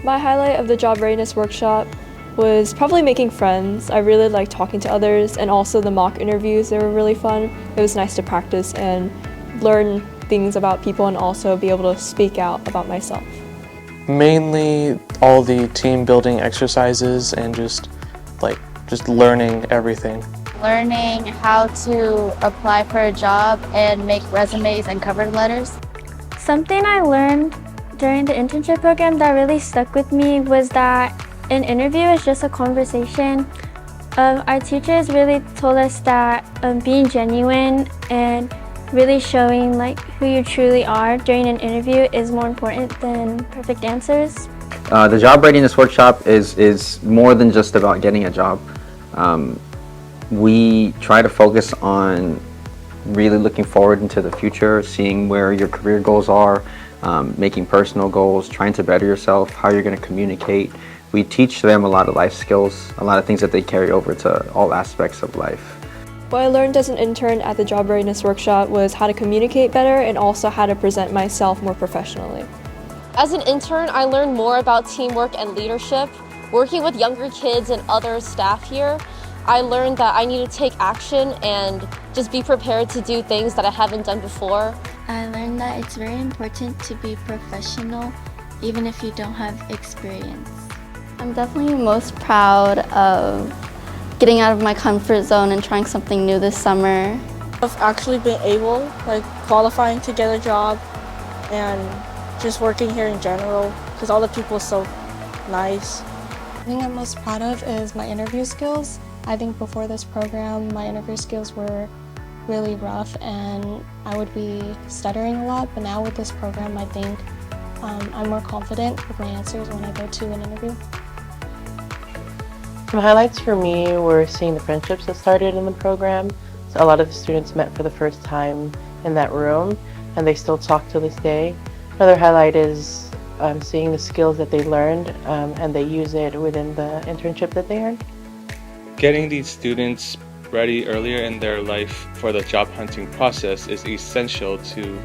My highlight of the job readiness workshop was probably making friends. I really liked talking to others, and also the mock interviews, they were really fun. It was nice to practice and learn things about people and also be able to speak out about myself. Mainly all the team building exercises and just learning everything. Learning how to apply for a job and make resumes and cover letters. Something I learned during the internship program that really stuck with me was that an interview is just a conversation. Our teachers really told us that being genuine and really showing who you truly are during an interview is more important than perfect answers. The job readiness workshop is more than just about getting a job. We try to focus on really looking forward into the future, seeing where your career goals are, making personal goals, trying to better yourself, how you're going to communicate. We teach them a lot of life skills, a lot of things that they carry over to all aspects of life. What I learned as an intern at the job readiness workshop was how to communicate better and also how to present myself more professionally. As an intern, I learned more about teamwork and leadership. Working with younger kids and other staff here, I learned that I need to take action and just be prepared to do things that I haven't done before. I learned that it's very important to be professional even if you don't have experience. I'm definitely most proud of getting out of my comfort zone and trying something new this summer. I've actually been able, qualifying to get a job and just working here in general because all the people are so nice. The thing I'm most proud of is my interview skills. I think before this program, my interview skills were really rough and I would be stuttering a lot, but now with this program, I think I'm more confident with my answers when I go to an interview. Some highlights for me were seeing the friendships that started in the program. So a lot of the students met for the first time in that room and they still talk to this day. Another highlight is seeing the skills that they learned and they use it within the internship that they earned. Getting these students ready earlier in their life for the job hunting process is essential to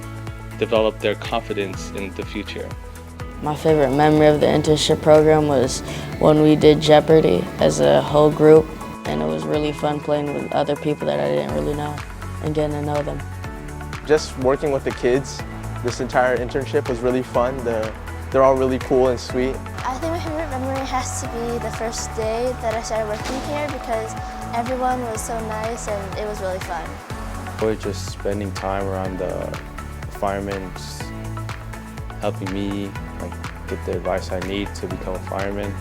develop their confidence in the future. My favorite memory of the internship program was when we did Jeopardy as a whole group, and it was really fun playing with other people that I didn't really know and getting to know them. Just working with the kids, this entire internship was really fun. They're all really cool and sweet. I think my favorite memory has to be the first day that I started working here because everyone was so nice and it was really fun. We're just spending time around the firemen, just helping me get the advice I need to become a fireman.